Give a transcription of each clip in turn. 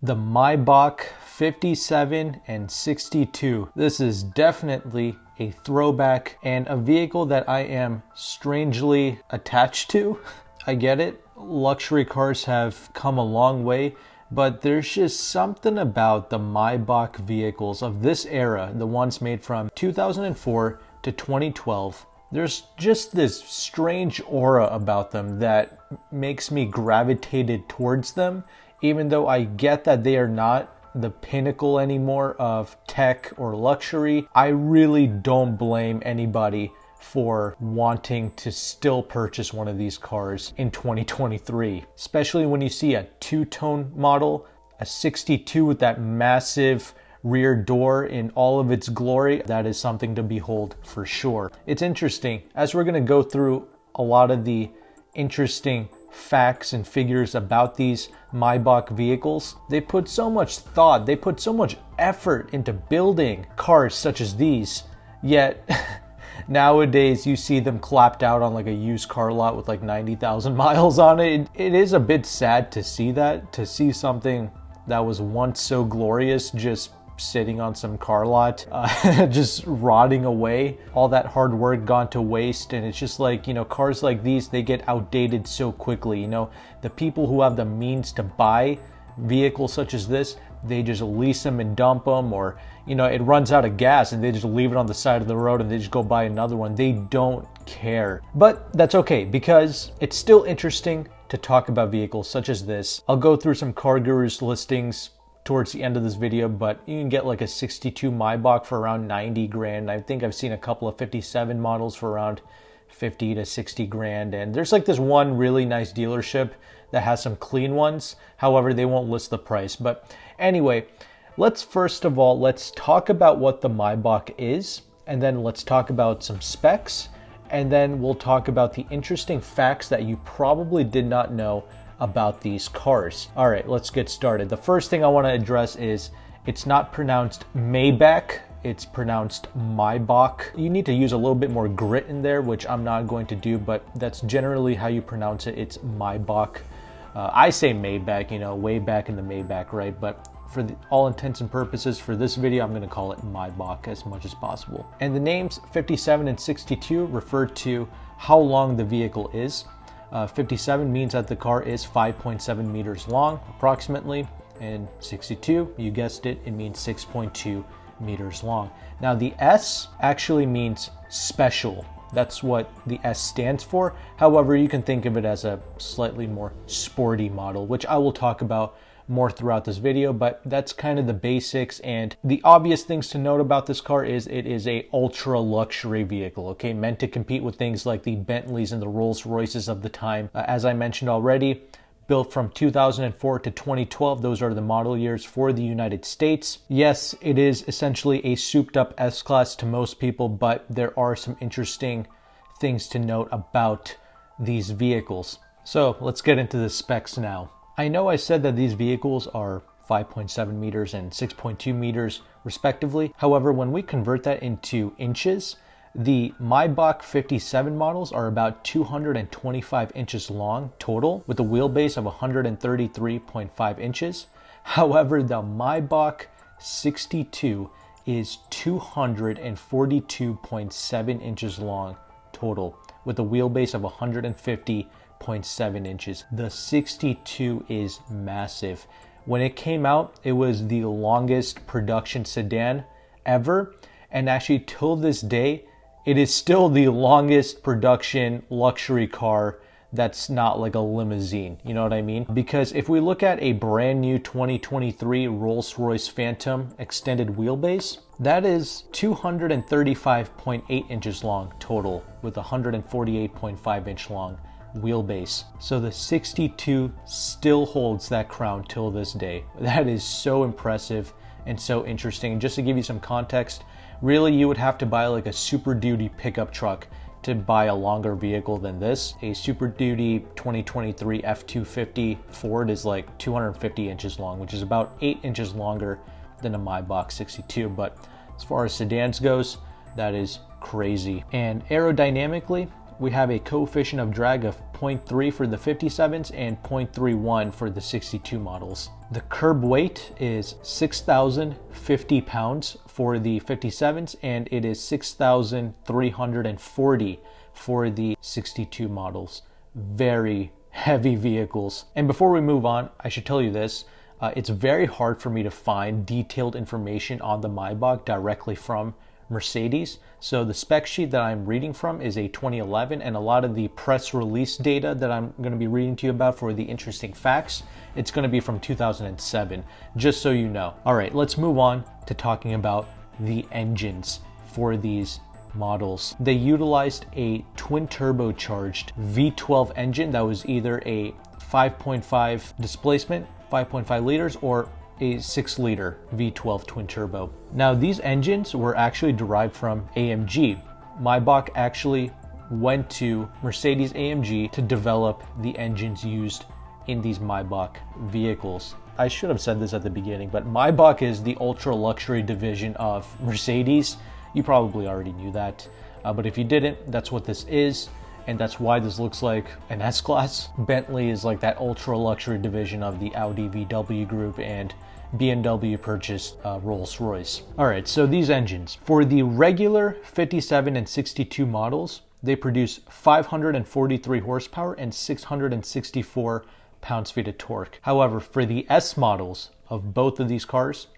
the Maybach 57 and 62. This is definitely a throwback and a vehicle that I am strangely attached to. I get it. Luxury cars have come a long way, but there's just something about the Maybach vehicles of this era, the ones made from 2004 to 2012. There's just this strange aura about them that makes me gravitated towards them, even though I get that they are not the pinnacle anymore of tech or luxury. I really don't blame anybody for wanting to still purchase one of these cars in 2023, especially when you see a two-tone model, a 62 with that massive rear door in all of its glory. That is something to behold for sure. It's interesting, as we're going to go through a lot of the interesting facts and figures about these Maybach vehicles. They put so much thought, they put so much effort into building cars such as these, yet nowadays you see them clapped out on like a used car lot with like 90,000 miles on it. It is a bit sad to see that, to see something that was once so glorious just sitting on some car lot, just rotting away, all that hard work gone to waste. And it's just like, you know, cars like these, they get outdated so quickly. You know, the people who have the means to buy vehicles such as this, they just lease them and dump them, or, you know, it runs out of gas and they just leave it on the side of the road and they just go buy another one. They don't care. But that's okay, because it's still interesting to talk about vehicles such as this. I'll go through some Car Gurus listings towards the end of this video, but you can get like a 62 Maybach for around 90 grand. I think I've seen a couple of 57 models for around 50 to 60 grand. And there's like this one really nice dealership that has some clean ones. However, they won't list the price. But anyway, let's first of all, let's talk about what the Maybach is, and then let's talk about some specs, and then we'll talk about the interesting facts that you probably did not know about these cars. All right, let's get started. The first thing I want to address is it's not pronounced Maybach, it's pronounced Maybach. You need to use a little bit more grit in there, which I'm not going to do, but that's generally how you pronounce it. It's Maybach. I say Maybach, you know, way back in the Maybach, right? But for all intents and purposes for this video, I'm going to call it Maybach as much as possible. And the names 57 and 62 refer to how long the vehicle is. 57 means that the car is 5.7 meters long approximately, and 62, you guessed it, it means 6.2 meters long. Now the S actually means special. That's what the S stands for. However, you can think of it as a slightly more sporty model, which I will talk about more throughout this video, but that's kind of the basics. And the obvious things to note about this car is it is a ultra luxury vehicle, okay, meant to compete with things like the Bentleys and the Rolls Royces of the time. As I mentioned already, built from 2004 to 2012, those are the model years for the United States. Yes, it is essentially a souped up S-Class to most people, but there are some interesting things to note about these vehicles. So let's get into the specs now. I know I said that these vehicles are 5.7 meters and 6.2 meters respectively. However, when we convert that into inches, the Maybach 57 models are about 225 inches long total, with a wheelbase of 133.5 inches. However, the Maybach 62 is 242.7 inches long total, with a wheelbase of 150.7 inches. The 62 is massive. When it came out, it was the longest production sedan ever, and actually till this day, it is still the longest production luxury car that's not like a limousine, you know what I mean? Because if we look at a brand new 2023 Rolls-Royce Phantom extended wheelbase, that is 235.8 inches long total, with 148.5 inch long wheelbase. So the 62 still holds that crown till this day. That is so impressive and so interesting. Just to give you some context, really you would have to buy like a Super Duty pickup truck to buy a longer vehicle than this. A Super Duty 2023 F250 Ford is like 250 inches long, which is about 8 inches longer than a Maybach 62. But as far as sedans goes, that is crazy. And aerodynamically, we have a coefficient of drag of 0.3 for the 57s and 0.31 for the 62 models. The curb weight is 6,050 pounds for the 57s, and it is 6,340 for the 62 models. Very heavy vehicles. And before we move on, I should tell you this. It's very hard for me to find detailed information on the Maybach directly from Mercedes. So the spec sheet that I'm reading from is a 2011, and a lot of the press release data that I'm going to be reading to you about for the interesting facts, it's going to be from 2007, just so you know. All right, let's move on to talking about the engines for these models. They utilized a twin turbocharged V12 engine that was either a 5.5 displacement, 5.5 liters, or a 6-liter V12 twin turbo. Now, these engines were actually derived from AMG. Maybach actually went to Mercedes AMG to develop the engines used in these Maybach vehicles. I should have said this at the beginning, but Maybach is the ultra luxury division of Mercedes. You probably already knew that, but if you didn't, that's what this is. And that's why this looks like an S-Class. Bentley is like that ultra luxury division of the Audi VW group, and BMW purchased Rolls-Royce. All right, so these engines. For the regular 57 and 62 models, they produce 543 horsepower and 664 pounds-feet of torque. However, for the S models of both of these cars,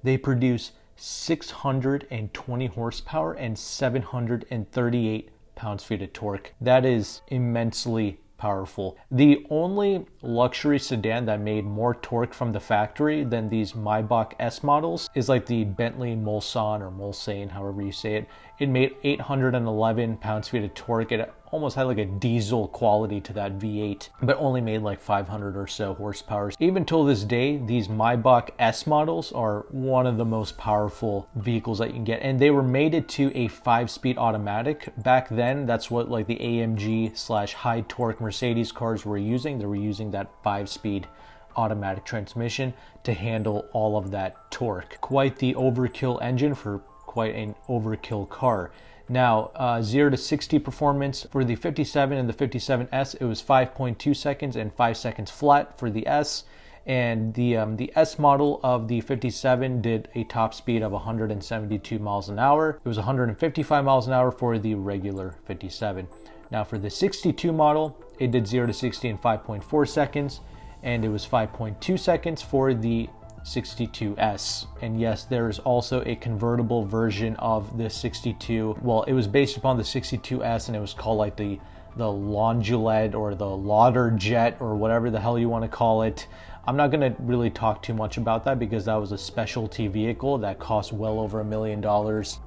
they produce 620 horsepower and 738 pounds-feet of torque. That is immensely powerful. The only luxury sedan that made more torque from the factory than these Maybach S models is like the Bentley Mulsanne, or Mulsanne, however you say it. It made 811 pounds-feet of torque. It almost had like a diesel quality to that V8, but only made like 500 or so horsepower. Even till this day, these Maybach S models are one of the most powerful vehicles that you can get, and they were mated to a 5-speed automatic. Back then, that's what like the AMG / high torque Mercedes cars were using. They were using that 5-speed automatic transmission to handle all of that torque. Quite the overkill engine for quite an overkill car. Now, 0 to 60 performance for the 57 and the 57S, it was 5.2 seconds and 5 seconds flat for the S. And the S model of the 57 did a top speed of 172 miles an hour. It was 155 miles an hour for the regular 57. Now, for the 62 model, it did 0 to 60 in 5.4 seconds, and it was 5.2 seconds for the 62S. And yes, there is also a convertible version of the 62. Well, it was based upon the 62S, and it was called like the Longulette or the Lauder Jet or whatever the hell you want to call it. I'm not going to really talk too much about that because that was a specialty vehicle that cost well over $1 million.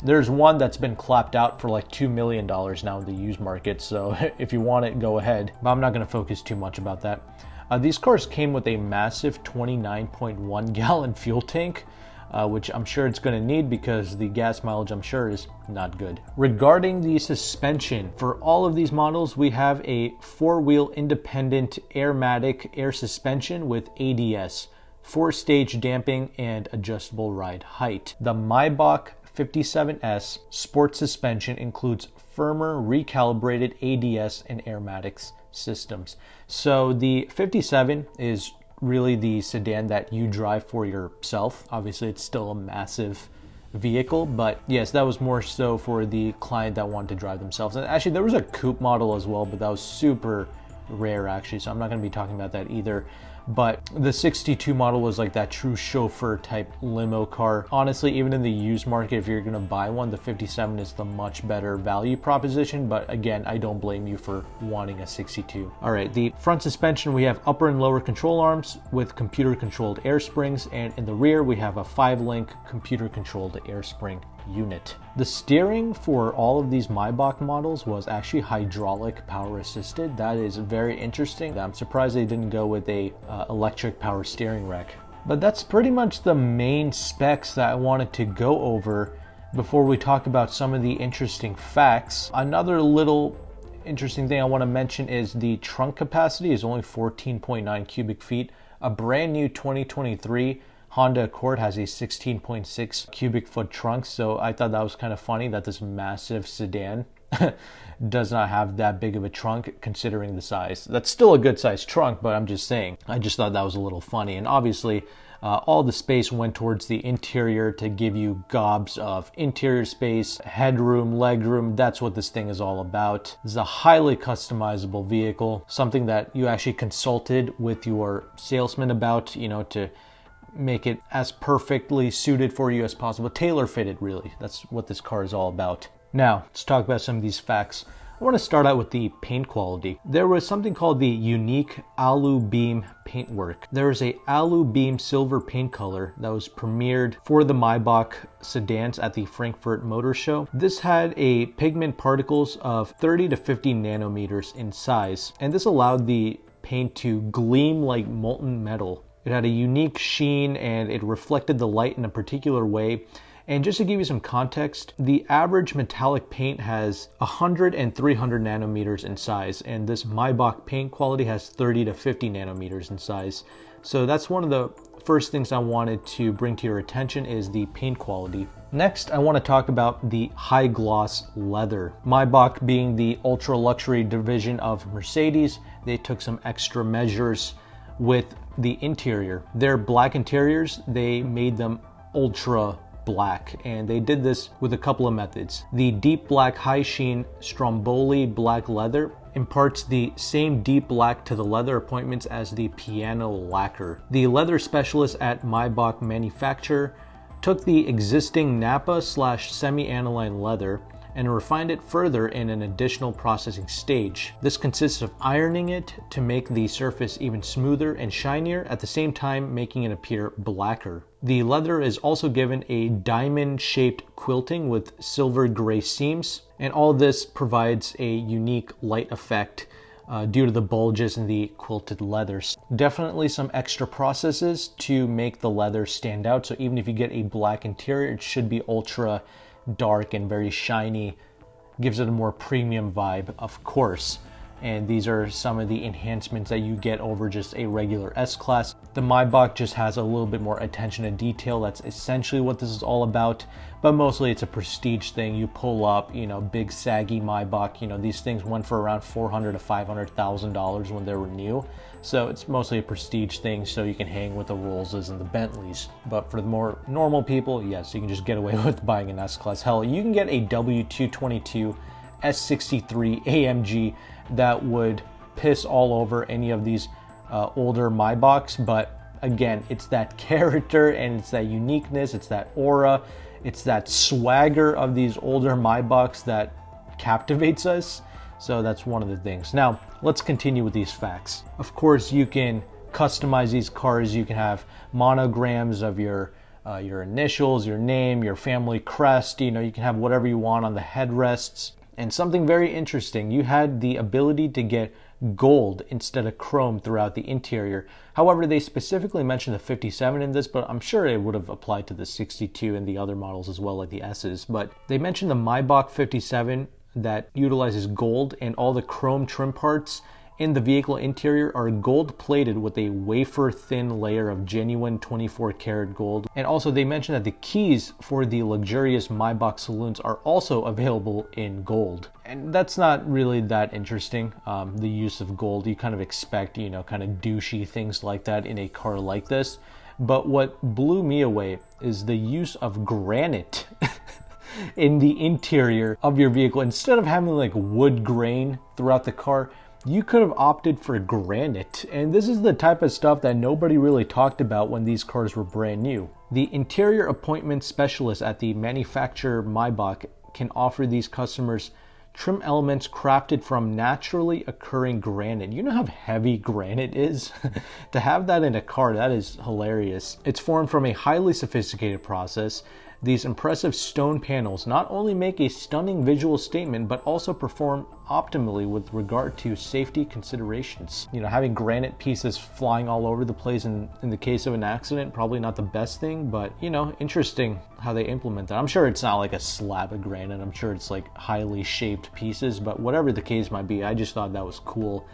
There's one that's been clapped out for like $2 million now in the used market, so if you want it, go ahead. But I'm not going to focus too much about that. These cars came with a massive 29.1 gallon fuel tank, which I'm sure it's going to need because the gas mileage, I'm sure, is not good. Regarding the suspension, for all of these models, we have a 4-wheel independent Airmatic air suspension with ADS, 4-stage damping, and adjustable ride height. The Maybach 57S sport suspension includes firmer recalibrated ADS and Airmatics systems. So the 57 is really the sedan that you drive for yourself. Obviously, it's still a massive vehicle, but yes, that was more so for the client that wanted to drive themselves. And actually, there was a coupe model as well, but that was super rare actually, so I'm not going to be talking about that either. But the 62 model was like that true chauffeur type limo car. Honestly, even in the used market, if you're going to buy one, the 57 is the much better value proposition. But again, I don't blame you for wanting a 62. All right, the front suspension, we have upper and lower control arms with computer controlled air springs. And in the rear, we have a 5-link computer controlled air spring unit. The steering for all of these Maybach models was actually hydraulic power assisted. That is very interesting. I'm surprised they didn't go with a electric power steering rack. But that's pretty much the main specs that I wanted to go over before we talk about some of the interesting facts. Another little interesting thing I want to mention is the trunk capacity is only 14.9 cubic feet. A brand new 2023 Honda Accord has a 16.6 cubic foot trunk, so I thought that was kind of funny that this massive sedan does not have that big of a trunk considering the size. That's still a good sized trunk, but I'm just saying, I just thought that was a little funny. And obviously, all the space went towards the interior to give you gobs of interior space, headroom, legroom. That's what this thing is all about. This is a highly customizable vehicle, something that you actually consulted with your salesman about, you know, to make it as perfectly suited for you as possible. Tailor fitted, really. That's what this car is all about. Now, let's talk about some of these facts. I want to start out with the paint quality. There was something called the unique ALU BEAM paintwork. There was a ALU BEAM silver paint color that was premiered for the Maybach sedans at the Frankfurt Motor Show. This had a pigment particles of 30 to 50 nanometers in size, and this allowed the paint to gleam like molten metal. It had a unique sheen and it reflected the light in a particular way. And just to give you some context, the average metallic paint has 100 and 300 nanometers in size, and this Maybach paint quality has 30 to 50 nanometers in size. So that's one of the first things I wanted to bring to your attention is the paint quality. Next, I want to talk about the high gloss leather. Maybach being the ultra luxury division of Mercedes, they took some extra measures with the interior. Their black interiors, they made them ultra black, and they did this with a couple of methods. The deep black high sheen Stromboli black leather imparts the same deep black to the leather appointments as the piano lacquer. The leather specialist at Maybach manufacturer took the existing Napa / semi-aniline leather and refined it further in an additional processing stage. This consists of ironing it to make the surface even smoother and shinier, at the same time making it appear blacker. The leather is also given a diamond-shaped quilting with silver gray seams, and all this provides a unique light effect due to the bulges in the quilted leathers. Definitely some extra processes to make the leather stand out, so even if you get a black interior, it should be ultra dark and very shiny, gives it a more premium vibe, of course. And these are some of the enhancements that you get over just a regular S-Class. The Maybach just has a little bit more attention to detail. That's essentially what this is all about, but mostly it's a prestige thing. You pull up, you know, big saggy Maybach, you know, these things went for around $400,000 to $500,000 when they were new. So it's mostly a prestige thing, so you can hang with the Rollses and the Bentleys. But for the more normal people, yes, you can just get away with buying an S-Class. Hell, you can get a W222 S63 AMG that would piss all over any of these older Maybachs. But again, it's that character and it's that uniqueness, it's that aura, it's that swagger of these older Maybachs that captivates us. So that's one of the things. Now, let's continue with these facts. Of course, you can customize these cars. You can have monograms of your initials, your name, your family crest. You know, you can have whatever you want on the headrests. And something very interesting, you had the ability to get gold instead of chrome throughout the interior. However, they specifically mentioned the 57 in this, but I'm sure it would have applied to the 62 and the other models as well, like the S's. But they mentioned the Maybach 57 that utilizes gold, and all the chrome trim parts in the vehicle interior are gold plated with a wafer thin layer of genuine 24 karat gold. And also they mentioned that the keys for the luxurious Maybach saloons are also available in gold. And that's not really that interesting, the use of gold. You kind of expect, you know, kind of douchey things like that in a car like this. But what blew me away is the use of granite in the interior of your vehicle. Instead of having like wood grain throughout the car, you could have opted for granite. And this is the type of stuff that nobody really talked about when these cars were brand new. The interior appointment specialist at the manufacturer Maybach can offer these customers trim elements crafted from naturally occurring granite. You know how heavy granite is? To have that in a car, that is hilarious. It's formed from a highly sophisticated process. These impressive stone panels not only make a stunning visual statement, but also perform optimally with regard to safety considerations. You know, having granite pieces flying all over the place in the case of an accident, probably not the best thing, but, you know, interesting how they implement that. I'm sure it's not like a slab of granite. I'm sure it's like highly shaped pieces, but whatever the case might be, I just thought that was cool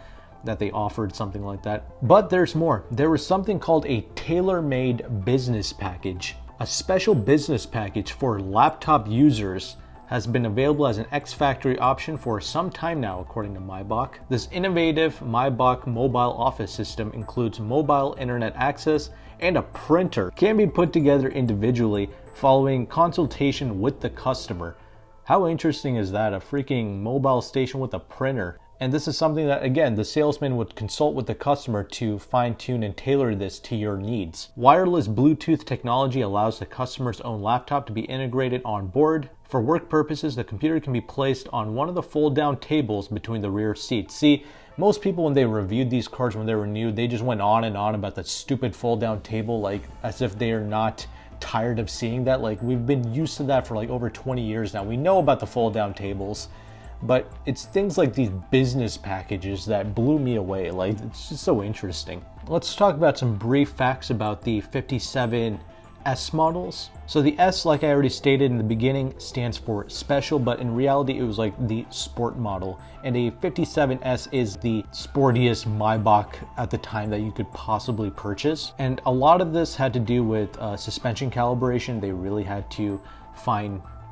that they offered something like that. But there's more. There was something called a tailor-made business package. A special business package for laptop users has been available as an ex-factory option for some time now, according to Maybach. This innovative Maybach mobile office system includes mobile internet access and a printer. Can be put together individually following consultation with the customer. How interesting is that? A freaking mobile station with a printer. And this is something that, again, the salesman would consult with the customer to fine-tune and tailor this to your needs. Wireless Bluetooth technology allows the customer's own laptop to be integrated on board. For work purposes, the computer can be placed on one of the fold-down tables between the rear seats. See, most people, when they reviewed these cars when they were new, they just went on and on about that stupid fold-down table, like as if they are not tired of seeing that. Like, we've been used to that for like over 20 years now. We know about the fold-down tables. But it's things like these business packages that blew me away. Like, it's just so interesting. Let's talk about some brief facts about the 57S models. So the S, like I already stated in the beginning, stands for special, but in reality it was like the sport model. And a 57S is the sportiest Maybach at the time that you could possibly purchase. And a lot of this had to do with suspension calibration. They really had to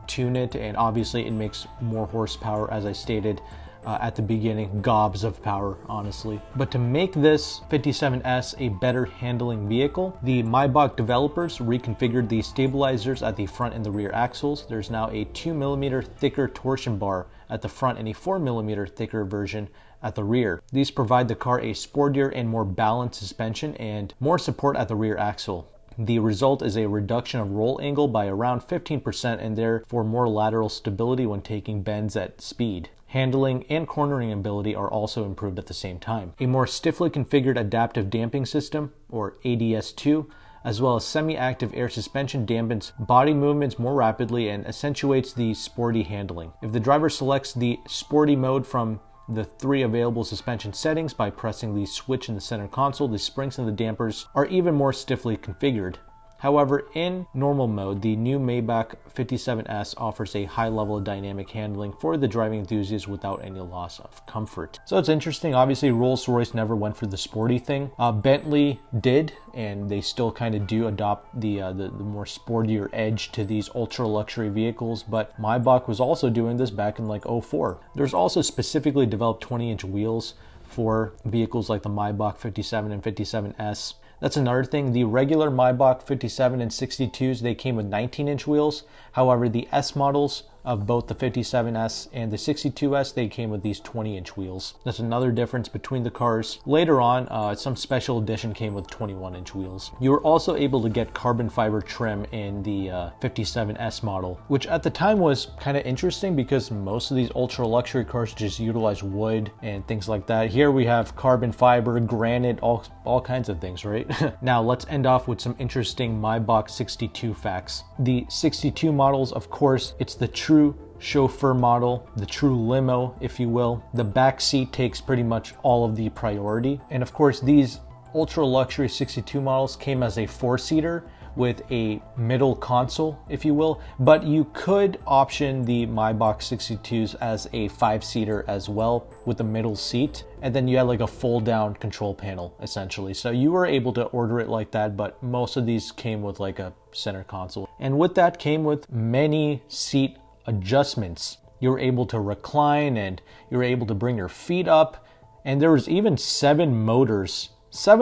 tune it, and obviously it makes more horsepower, as I stated at the beginning, gobs of power, honestly. But to make this 57S a better handling vehicle, the Maybach developers reconfigured the stabilizers at the front and the rear axles. There's now a 2mm thicker torsion bar at the front and a 4mm thicker version at the rear. These provide the car a sportier and more balanced suspension and more support at the rear axle. The result is a reduction of roll angle by around 15% and therefore more lateral stability when taking bends at speed. Handling and cornering ability are also improved at the same time. A more stiffly configured adaptive damping system, or ADS2, as well as semi-active air suspension dampens body movements more rapidly and accentuates the sporty handling. If the driver selects the sporty mode from the 3 available suspension settings by pressing the switch in the center console, the springs and the dampers are even more stiffly configured. However, in normal mode, the new Maybach 57S offers a high level of dynamic handling for the driving enthusiast without any loss of comfort. So it's interesting. Obviously, Rolls-Royce never went for the sporty thing. Bentley did, and they still kind of do adopt the more sportier edge to these ultra luxury vehicles. But Maybach was also doing this back in like 04. There's also specifically developed 20-inch wheels for vehicles like the Maybach 57 and 57S. That's another thing. The regular Maybach 57 and 62s, they came with 19-inch wheels. However, the S models of both the 57S and the 62S, they came with these 20-inch wheels. That's another difference between the cars. Later on, some special edition came with 21-inch wheels. You were also able to get carbon fiber trim in the 57S model, which at the time was kind of interesting because most of these ultra luxury cars just utilize wood and things like that. Here we have carbon fiber, granite, all kinds of things, right? Now let's end off with some interesting Maybach 62 facts. The 62 models, of course, it's the true chauffeur model, the true limo, if you will. The back seat takes pretty much all of the priority. And of course, these ultra luxury 62 models came as a 4-seater with a middle console, if you will, but you could option the Maybach 62s as a 5-seater as well with a middle seat, and then you had like a fold down control panel essentially. So you were able to order it like that, but most of these came with like a center console. And with that came with many seat adjustments. You were able to recline and you were able to bring your feet up, and there was even 7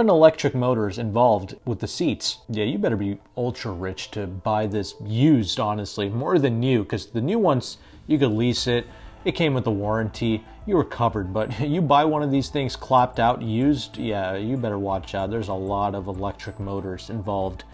electric motors involved with the seats. Yeah, you better be ultra rich to buy this used, honestly, more than new, because the new ones, you could lease it. It came with a warranty. You were covered, but you buy one of these things clapped out, used, yeah, you better watch out. There's a lot of electric motors involved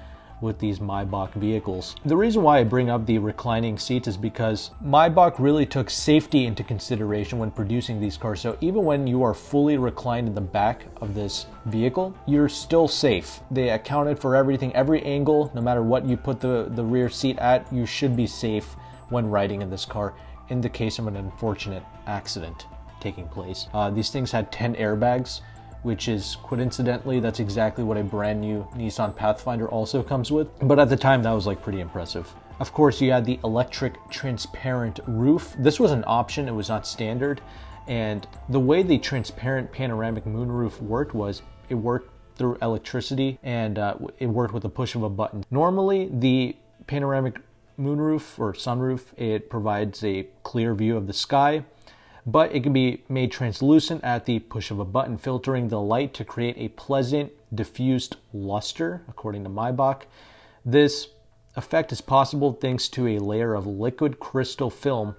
with these Maybach vehicles. The reason why I bring up the reclining seats is because Maybach really took safety into consideration when producing these cars. So even when you are fully reclined in the back of this vehicle, you're still safe. They accounted for everything, every angle, no matter what you put the rear seat at, you should be safe when riding in this car in the case of an unfortunate accident taking place. These things had 10 airbags, which is coincidentally, that's exactly what a brand new Nissan Pathfinder also comes with. But at the time, that was like pretty impressive. Of course, you had the electric transparent roof. This was an option, it was not standard. And the way the transparent panoramic moonroof worked was it worked through electricity, and it worked with the push of a button. Normally, the panoramic moonroof or sunroof. It provides a clear view of the sky, but it can be made translucent at the push of a button, filtering the light to create a pleasant, diffused luster, according to Maybach. This effect is possible thanks to a layer of liquid crystal film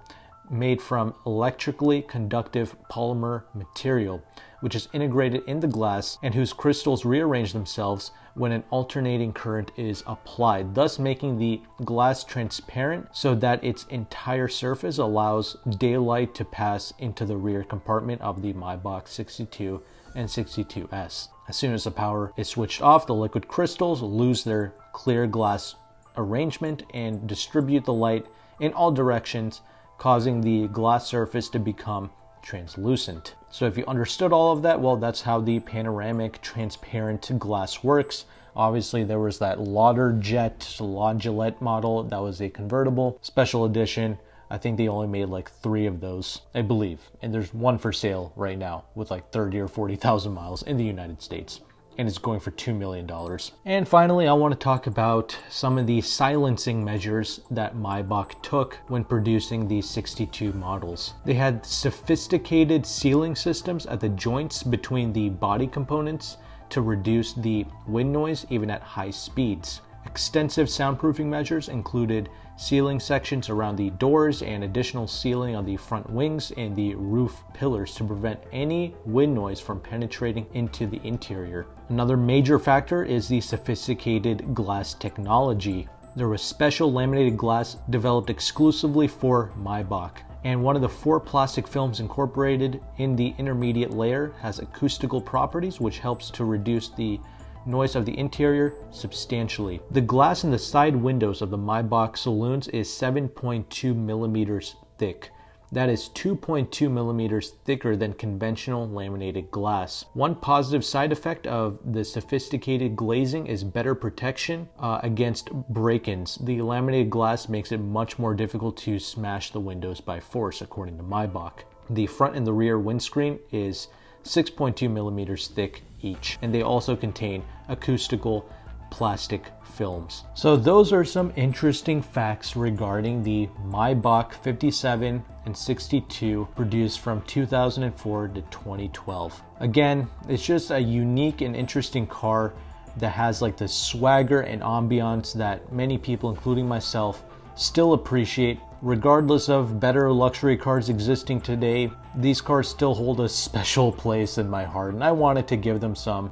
made from electrically conductive polymer material, which is integrated in the glass and whose crystals rearrange themselves when an alternating current is applied, thus making the glass transparent so that its entire surface allows daylight to pass into the rear compartment of the Maybach 62 and 62S. As soon as the power is switched off, the liquid crystals lose their clear glass arrangement and distribute the light in all directions, causing the glass surface to become translucent. So if you understood all of that, well, that's how the panoramic transparent glass works. Obviously, there was that Lauderjet model that was a convertible special edition. I think they only made like 3 of those, I believe. And there's one for sale right now with like 30 or 40,000 miles in the United States. And it's going for $2 million. And finally, I want to talk about some of the silencing measures that Maybach took when producing these 62 models. They had sophisticated sealing systems at the joints between the body components to reduce the wind noise even at high speeds. Extensive soundproofing measures included sealing sections around the doors and additional sealing on the front wings and the roof pillars to prevent any wind noise from penetrating into the interior. Another major factor is the sophisticated glass technology. There was special laminated glass developed exclusively for Maybach, and one of the 4 plastic films incorporated in the intermediate layer has acoustical properties which helps to reduce the noise of the interior substantially. The glass in the side windows of the Maybach saloons is 7.2 millimeters thick. That is 2.2 millimeters thicker than conventional laminated glass. One positive side effect of the sophisticated glazing is better protection against break-ins. The laminated glass makes it much more difficult to smash the windows by force, according to Maybach. The front and the rear windscreen is 6.2 millimeters thick each, and they also contain acoustical plastic films. So those are some interesting facts regarding the Maybach 57 and 62 produced from 2004 to 2012. Again, it's just a unique and interesting car that has like the swagger and ambiance that many people, including myself, still appreciate. Regardless of better luxury cars existing today, these cars still hold a special place in my heart, and I wanted to give them some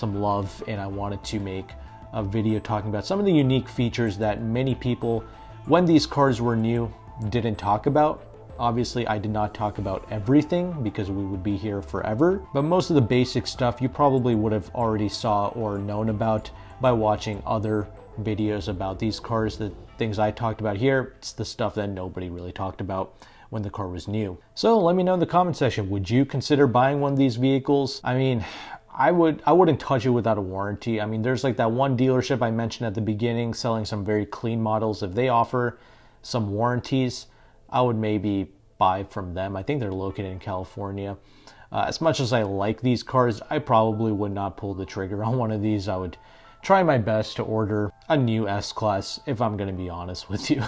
love, and I wanted to make a video talking about some of the unique features that many people, when these cars were new, didn't talk about. Obviously, I did not talk about everything because we would be here forever, but most of the basic stuff you probably would have already saw or known about by watching other videos about these cars. The things I talked about here, it's the stuff that nobody really talked about when the car was new. So let me know in the comment section, would you consider buying one of these vehicles? I mean, I wouldn't touch it without a warranty. I mean, there's like that one dealership I mentioned at the beginning selling some very clean models. If they offer some warranties, I would maybe buy from them. I think they're located in California. As much as I like these cars, I probably would not pull the trigger on one of these. I would try my best to order a new S-Class, if I'm going to be honest with you.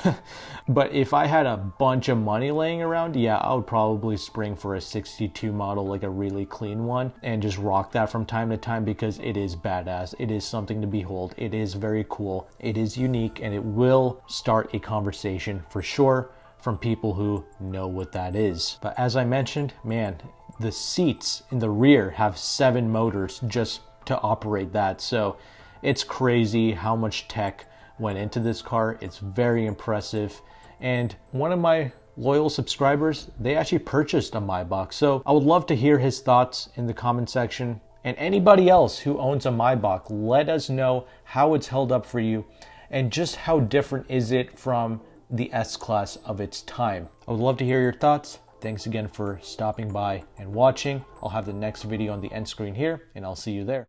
But if I had a bunch of money laying around, yeah, I would probably spring for a 62 model, like a really clean one, and just rock that from time to time because it is badass. It is something to behold. It is very cool. It is unique, and it will start a conversation for sure from people who know what that is. But as I mentioned, man, the seats in the rear have 7 motors just to operate that. So it's crazy how much tech went into this car. It's very impressive. And one of my loyal subscribers, they actually purchased a Maybach. So I would love to hear his thoughts in the comment section. And anybody else who owns a Maybach, let us know how it's held up for you and just how different is it from the S-Class of its time. I would love to hear your thoughts. Thanks again for stopping by and watching. I'll have the next video on the end screen here, and I'll see you there.